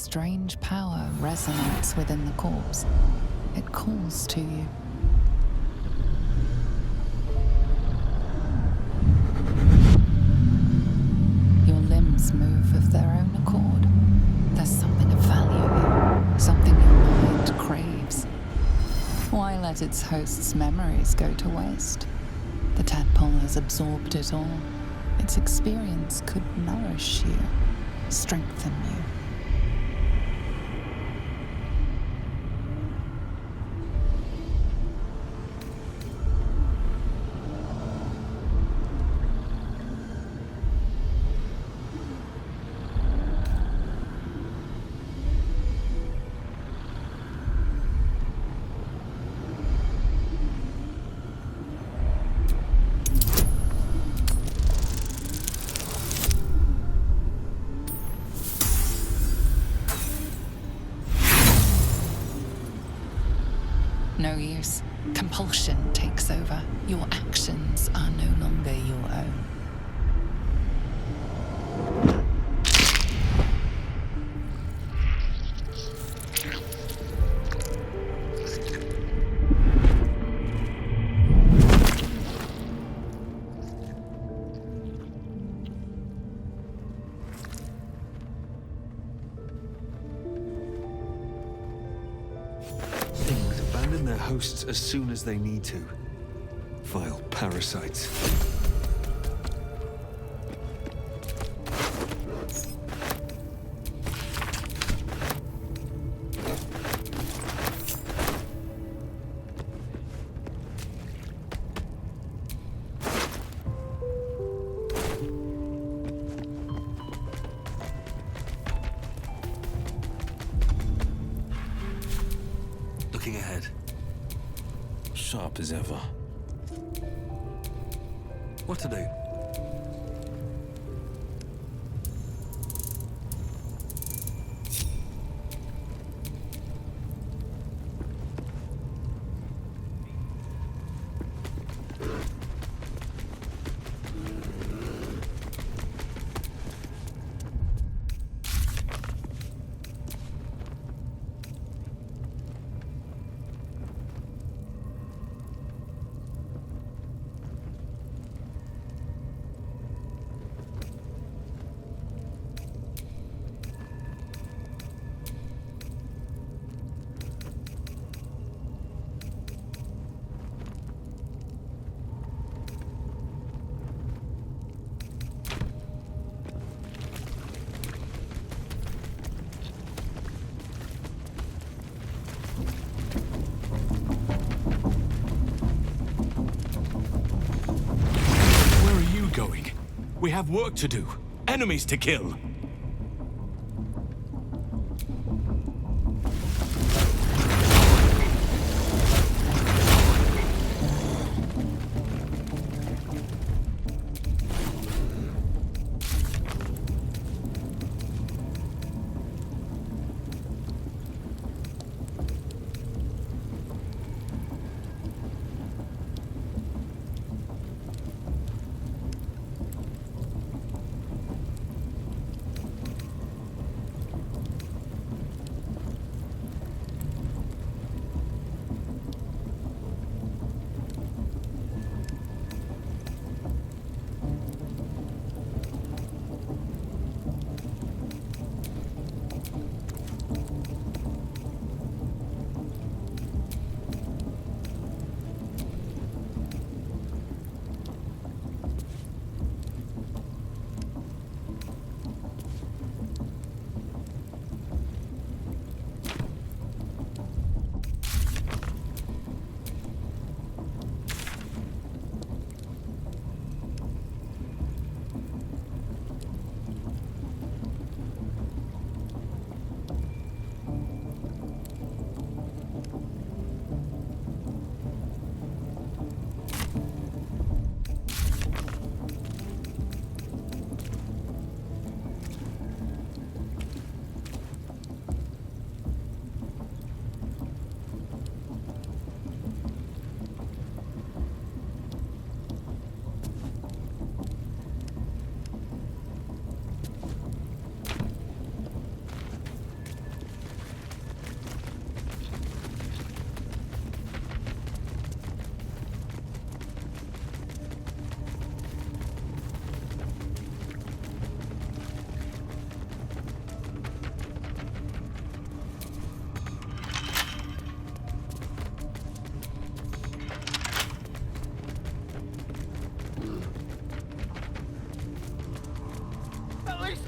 strange power resonates within the corpse. It calls to you. Your limbs move of their own accord. There's something of value here, something your mind craves. Why let its host's memories go to waste? The tadpole has absorbed it all. Its experience could nourish you, strengthen you. No use. Compulsion takes over. Your actions are no longer your own. Their hosts as soon as they need to. Vile parasites. Looking ahead. Sharp as ever. What to do? We have work to do. Enemies to kill.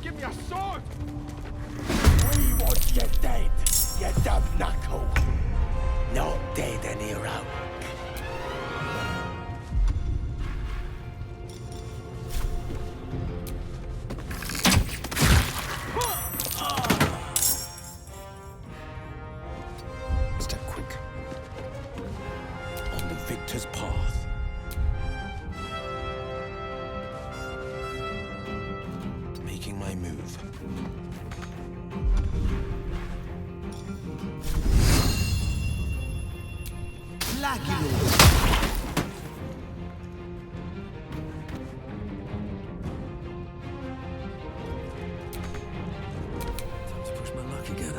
Give me a sword! We want you dead, you dumb knuckle. Not dead and hero. Step quick. On the victor's path. Making my move. Time to push my luck again.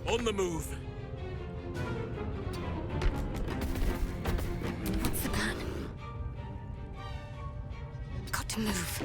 On the move. What's the plan? Got to move.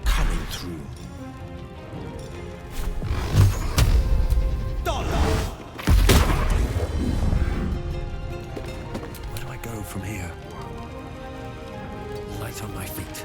Coming through. Where do I go from here? Light on my feet.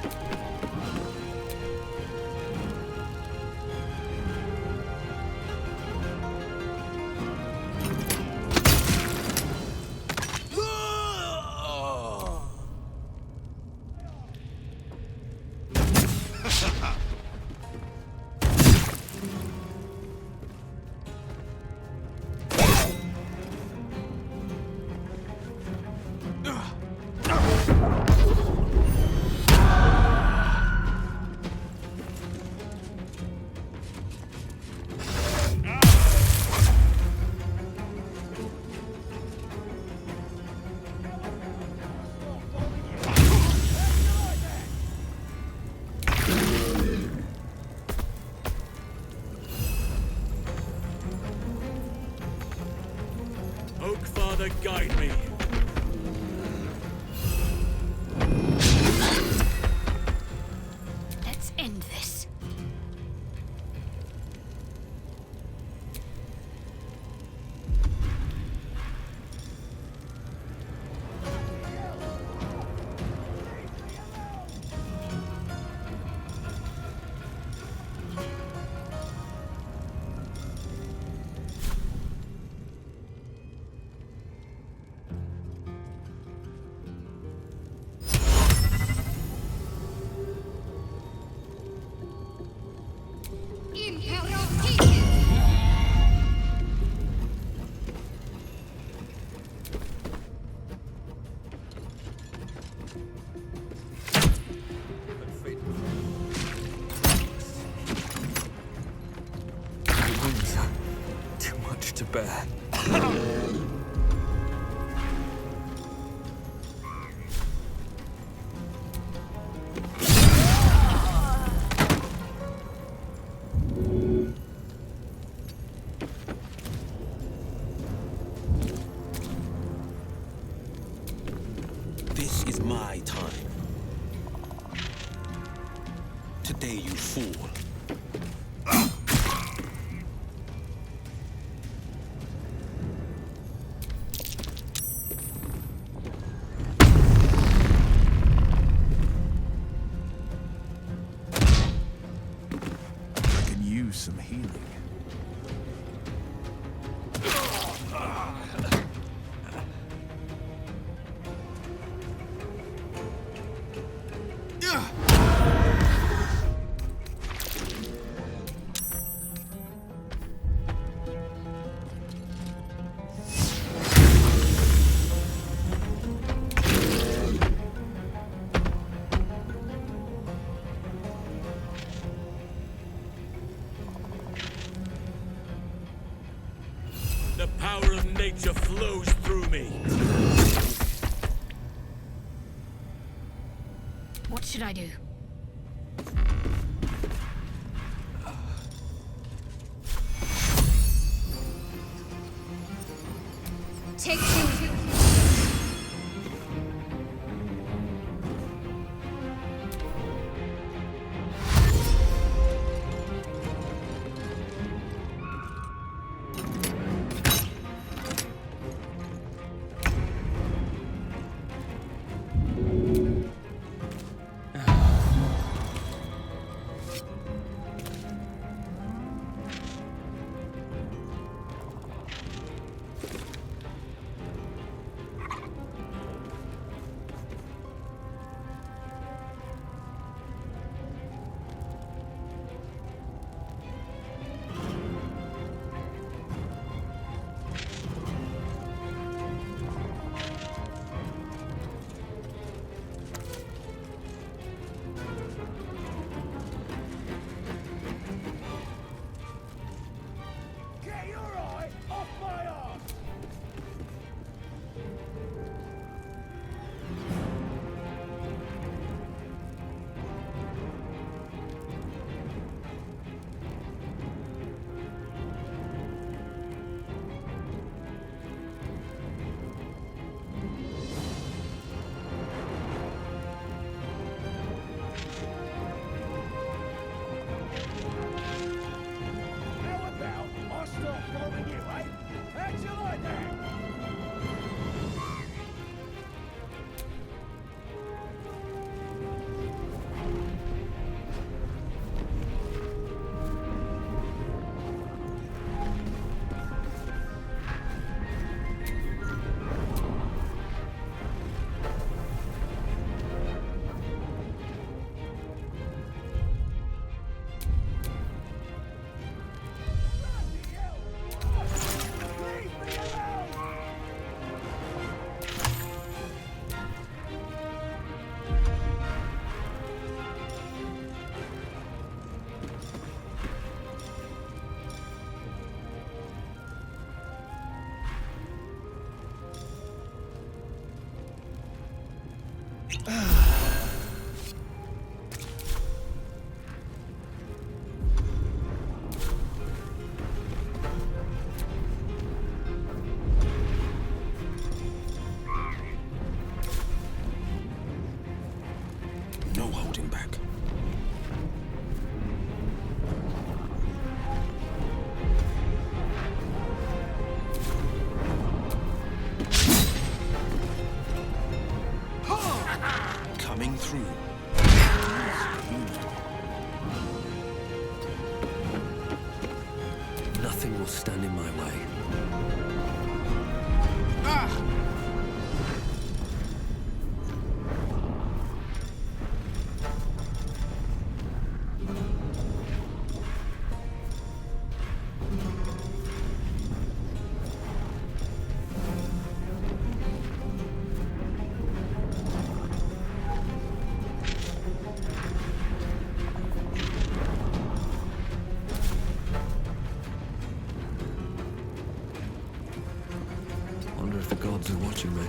Oak Father, guide me. Let's end this. bear. This is my time. Today you fool. I can use some healing. The power of nature flows through me. What should I do? Take two. Get your eye off my arm! How about I start following you, eh? How'd you like that? Bloody hell! Leave me alone! No holding back. Coming through. Nothing will stand in my way. Wonder if the gods are watching me.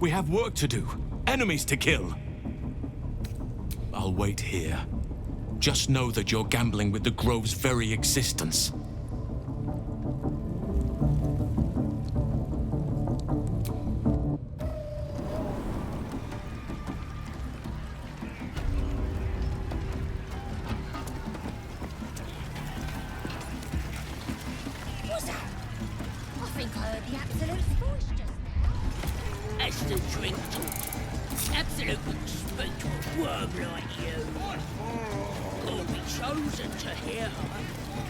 We have work to do. Enemies to kill. I'll wait here. Just know that you're gambling with the Grove's very existence. What's that? I think I heard the absolute voice just now. As the drink talk, absolute wouldn't speak to a worm like you. Or be chosen to hear her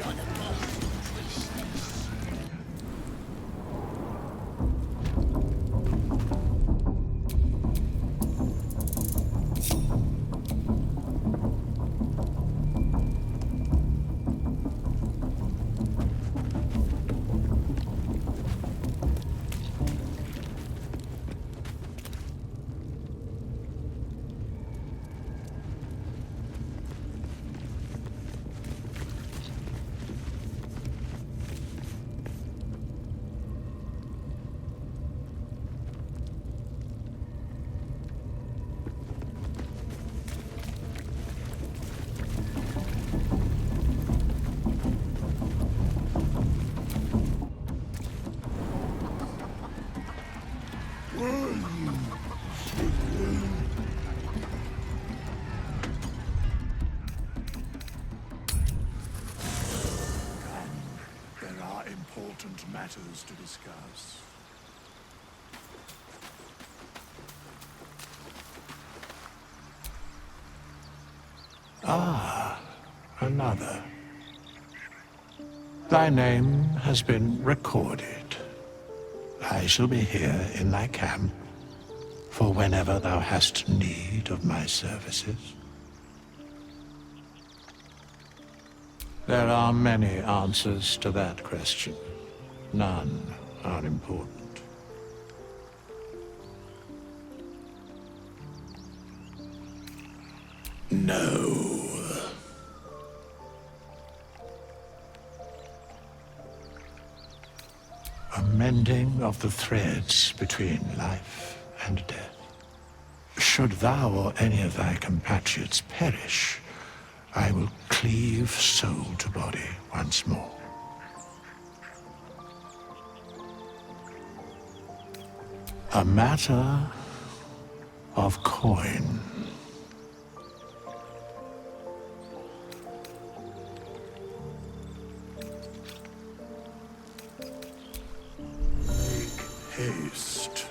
like the Baldur priestess. There are important matters to discuss. Another. Thy name has been recorded. I shall be here in thy camp for whenever thou hast need of my services. There are many answers to that question. None are important. No. A mending of the threads between life and death. Should thou or any of thy compatriots perish, I will cleave soul to body once more. A matter of coin. Haste.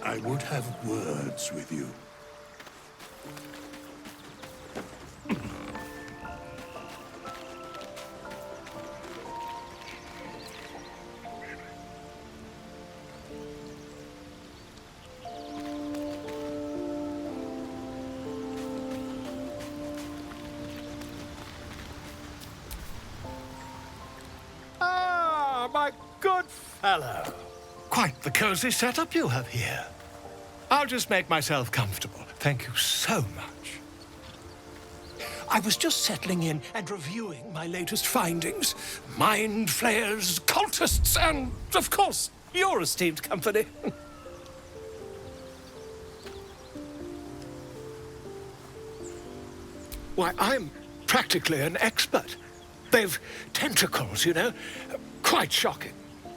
I would have words with you. my good fellow. Quite the cozy setup you have here. I'll just make myself comfortable. Thank you so much. I was just settling in and reviewing my latest findings. Mind flayers, cultists, and, of course, your esteemed company. Why, I'm practically an expert. They've tentacles, you know. Quite shocking.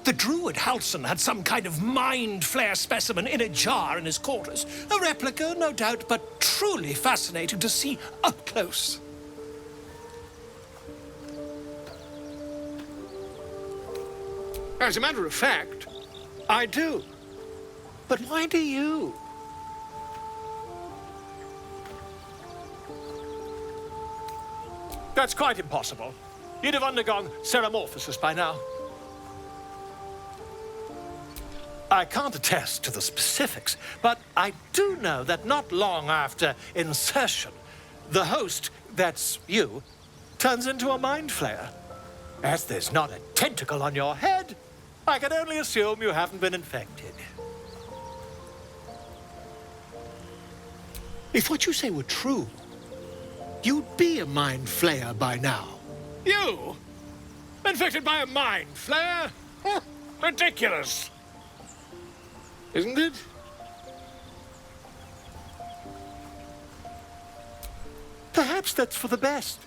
The druid Halson had some kind of mind flare specimen in a jar in his quarters. A replica, no doubt, but truly fascinating to see up close. As a matter of fact, I do. But why do you? That's quite impossible. You'd have undergone ceramorphosis by now. I can't attest to the specifics, but I do know that not long after insertion, the host, that's you, turns into a mind flayer. As there's not a tentacle on your head, I can only assume you haven't been infected. If what you say were true, you'd be a mind flayer by now. You? Infected by a mind flayer? Ridiculous. Isn't it? Perhaps that's for the best.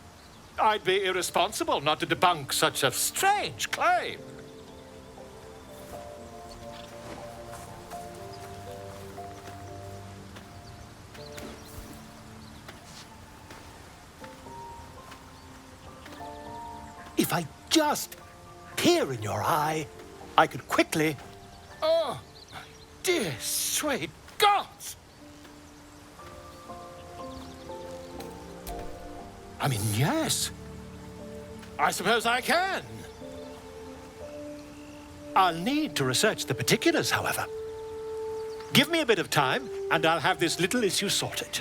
I'd be irresponsible not to debunk such a strange claim. If I just peer in your eye, I could quickly... Oh, my dear, sweet gods! I mean, yes. I suppose I can. I'll need to research the particulars, however. Give me a bit of time, and I'll have this little issue sorted.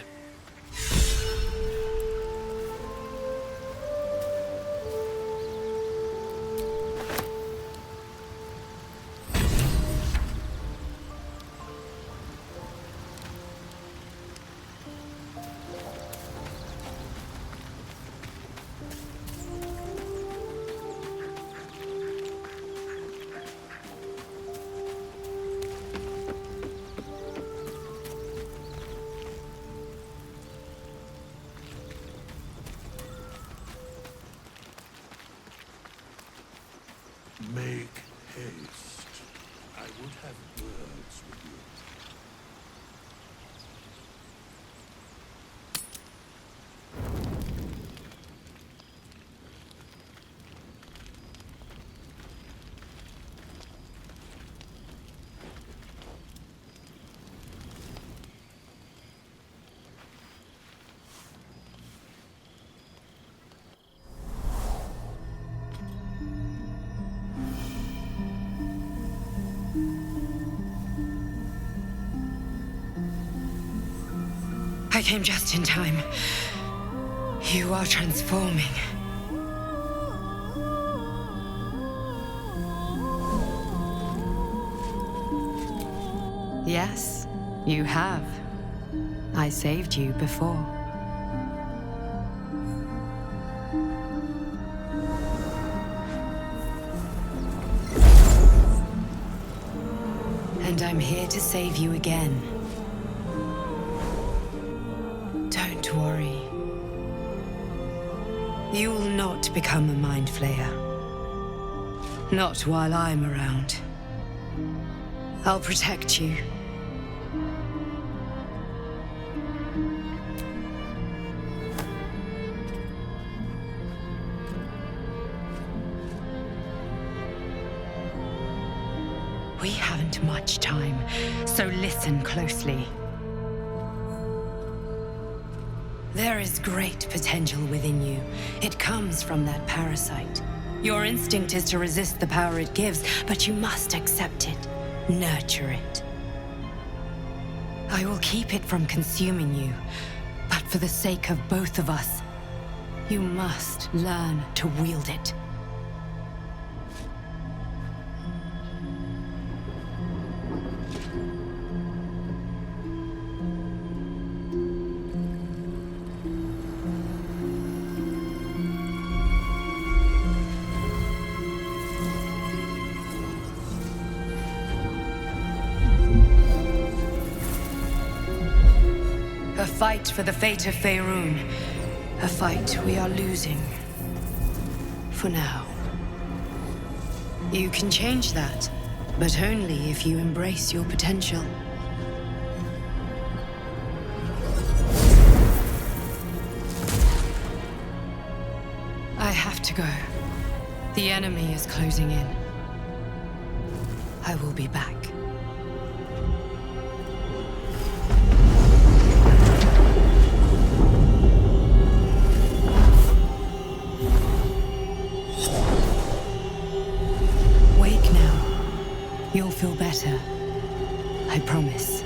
Make haste. I would have words with you. I came just in time. You are transforming. Yes, you have. I saved you before. And I'm here to save you again. Don't worry. You will not become a mind flayer. Not while I'm around. I'll protect you. We haven't much time, so listen closely. There is great potential within you. It comes from that parasite. Your instinct is to resist the power it gives, but you must accept it, nurture it. I will keep it from consuming you, but for the sake of both of us, you must learn to wield it. A fight for the fate of Faerun. A fight we are losing. For now. You can change that, but only if you embrace your potential. I have to go. The enemy is closing in. I will be back. Wake now. You'll feel better. I promise.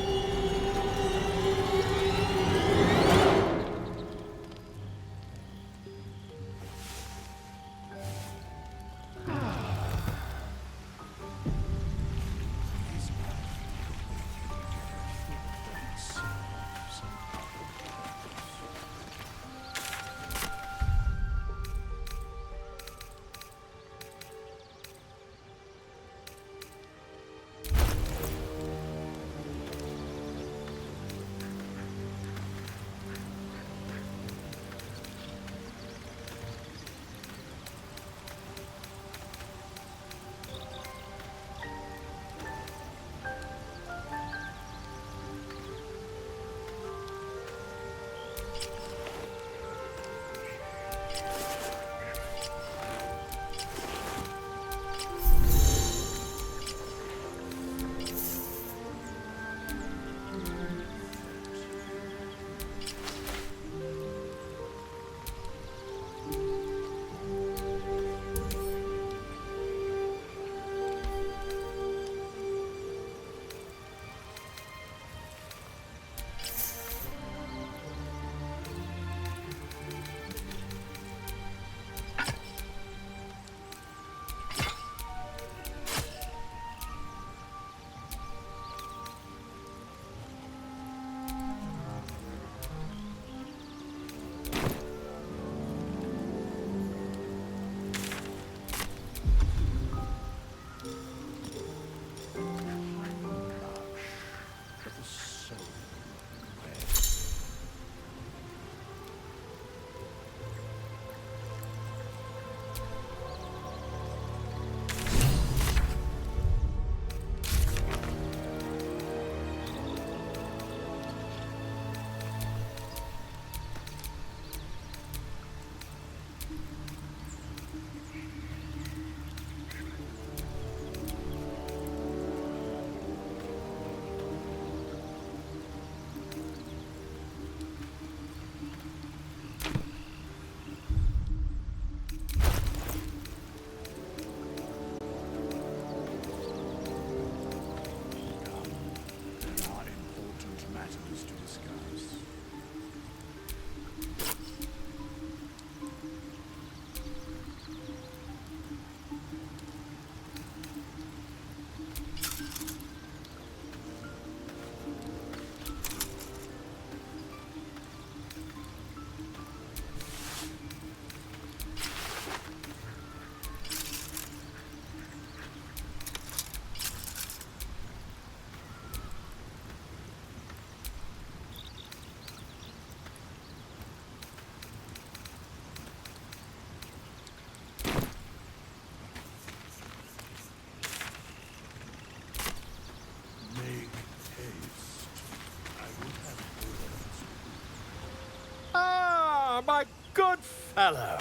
My good fellow.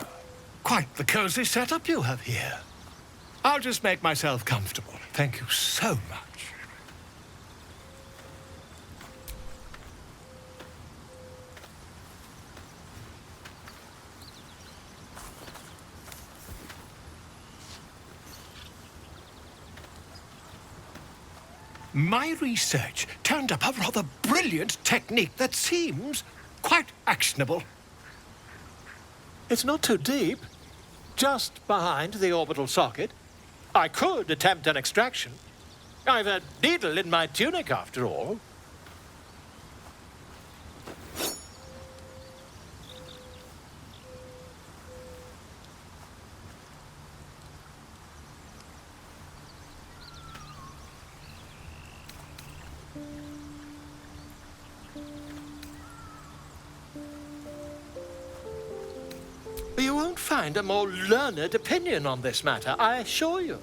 Quite the cozy setup you have here. I'll just make myself comfortable. Thank you so much. My research turned up a rather brilliant technique that seems quite actionable. It's not too deep, just behind the orbital socket. I could attempt an extraction. I've a needle in my tunic, after all. won't find a more learned opinion on this matter, I assure you.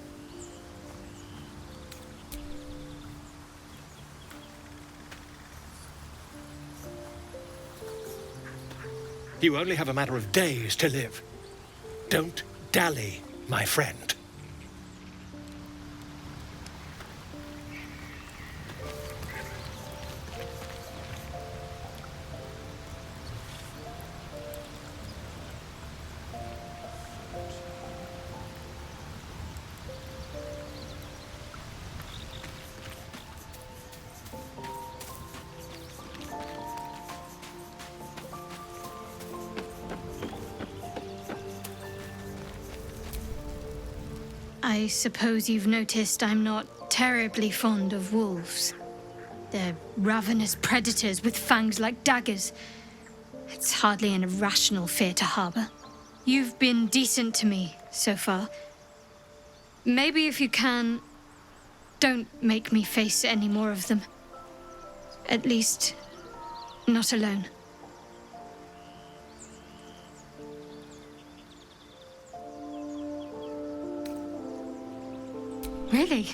You only have a matter of days to live. Don't dally, my friend. I suppose you've noticed I'm not terribly fond of wolves. They're ravenous predators with fangs like daggers. It's hardly an irrational fear to harbor. You've been decent to me so far. Maybe if you can, don't make me face any more of them. At least, not alone. Really?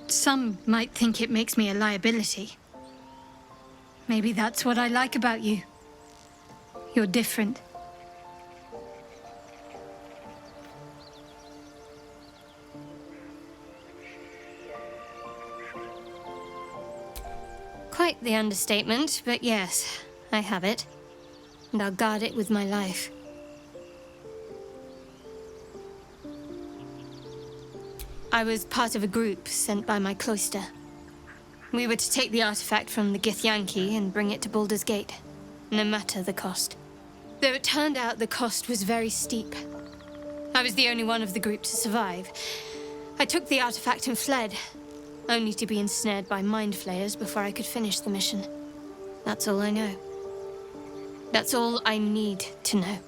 Some might think it makes me a liability. Maybe that's what I like about you. You're different. Quite the understatement, but yes, I have it. And I'll guard it with my life. I was part of a group sent by my cloister. We were to take the artifact from the Githyanki and bring it to Baldur's Gate, no matter the cost. Though it turned out the cost was very steep. I was the only one of the group to survive. I took the artifact and fled, only to be ensnared by mind flayers before I could finish the mission. That's all I know. That's all I need to know.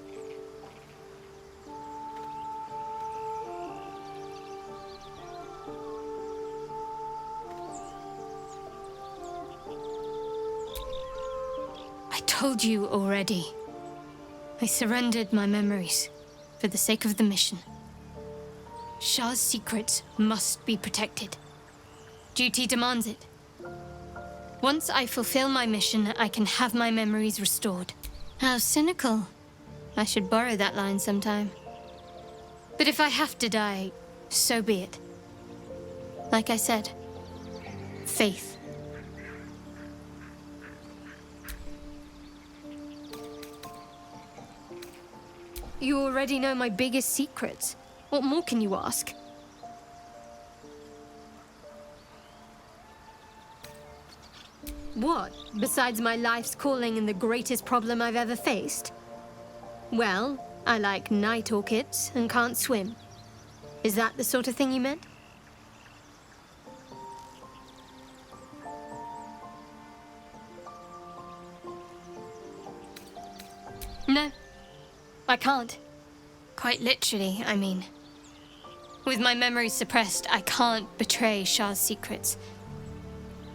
I told you already. I surrendered my memories for the sake of the mission. Shah's secrets must be protected. Duty demands it. Once I fulfill my mission, I can have my memories restored. How cynical. I should borrow that line sometime. But if I have to die, so be it. Like I said, faith. You already know my biggest secrets. What more can you ask? What, besides my life's calling and the greatest problem I've ever faced? Well, I like night orchids and can't swim. Is that the sort of thing you meant? No, I can't. Quite literally, I mean. With my memories suppressed, I can't betray Shah's secrets.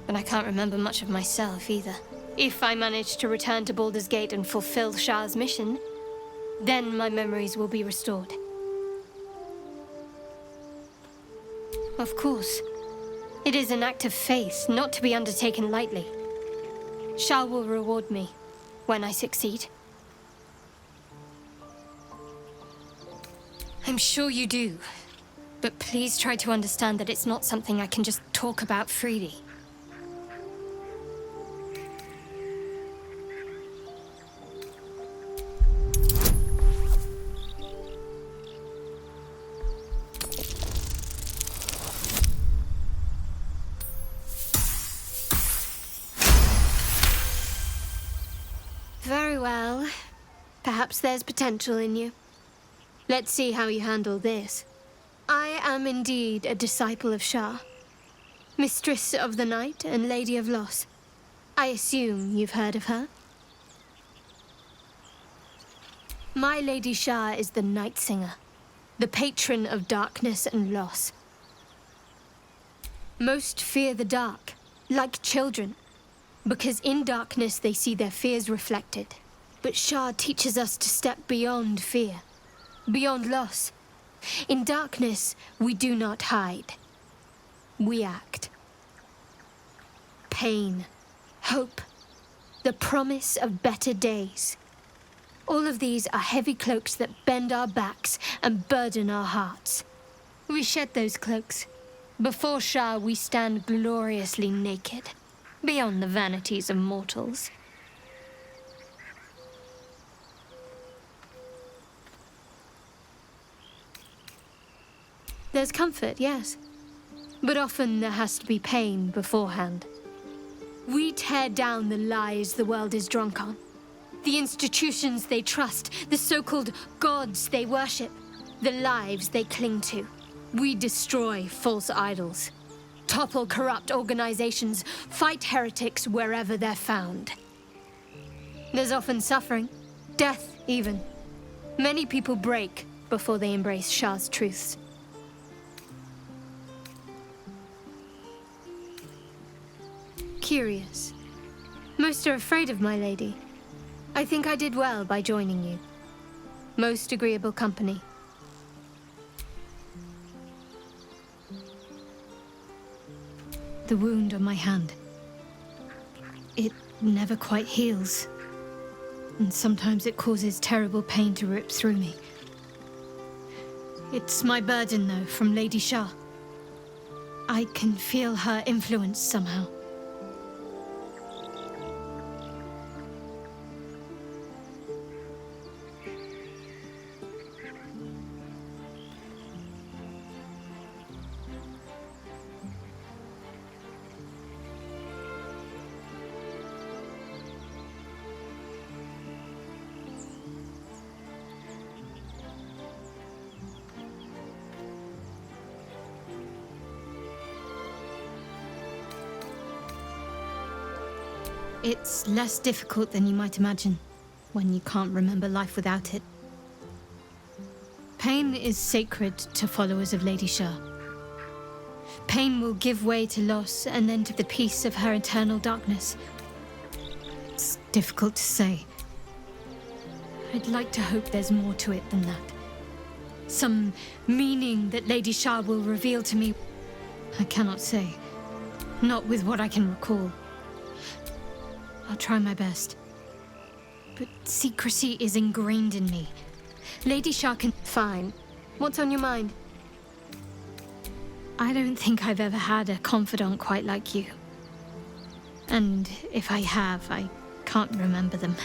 But I can't remember much of myself either. If I manage to return to Baldur's Gate and fulfill Shah's mission, then my memories will be restored. Of course. It is an act of faith, not to be undertaken lightly. Shah will reward me when I succeed. I'm sure you do. But please try to understand that it's not something I can just talk about freely. Very well. Perhaps there's potential in you. Let's see how you handle this. I am indeed a disciple of Shah, Mistress of the Night and Lady of Loss. I assume you've heard of her? My Lady Shah is the Night Singer, the patron of darkness and loss. Most fear the dark, like children, because in darkness they see their fears reflected. But Shah teaches us to step beyond fear, beyond loss. In darkness, we do not hide. We act. Pain, hope, the promise of better days. All of these are heavy cloaks that bend our backs and burden our hearts. We shed those cloaks. Before Shah, we stand gloriously naked, beyond the vanities of mortals. There's comfort, yes. But often there has to be pain beforehand. We tear down the lies the world is drunk on. The institutions they trust, the so-called gods they worship, the lives they cling to. We destroy false idols, topple corrupt organizations, fight heretics wherever they're found. There's often suffering, death even. Many people break before they embrace Shah's truths. Curious. Most are afraid of my lady. I think I did well by joining you. Most agreeable company. The wound on my hand. It never quite heals. And sometimes it causes terrible pain to rip through me. It's my burden, though, from Lady Shah. I can feel her influence somehow. It's less difficult than you might imagine, when you can't remember life without it. Pain is sacred to followers of Lady Shah. Pain will give way to loss and then to the peace of her eternal darkness. It's difficult to say. I'd like to hope there's more to it than that. Some meaning that Lady Shah will reveal to me. I cannot say. Not with what I can recall. I'll try my best. But secrecy is ingrained in me. Lady Shah can... Fine. What's on your mind? I don't think I've ever had a confidant quite like you. And if I have, I can't remember them.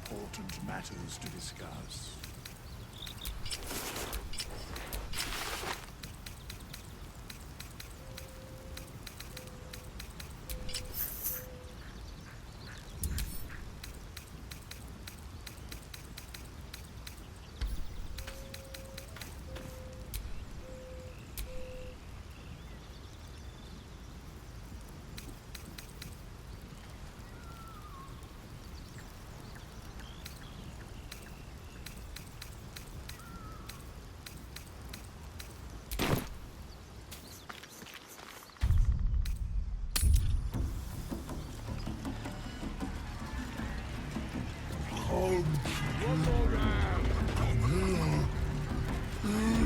Important matters to discuss. Come here.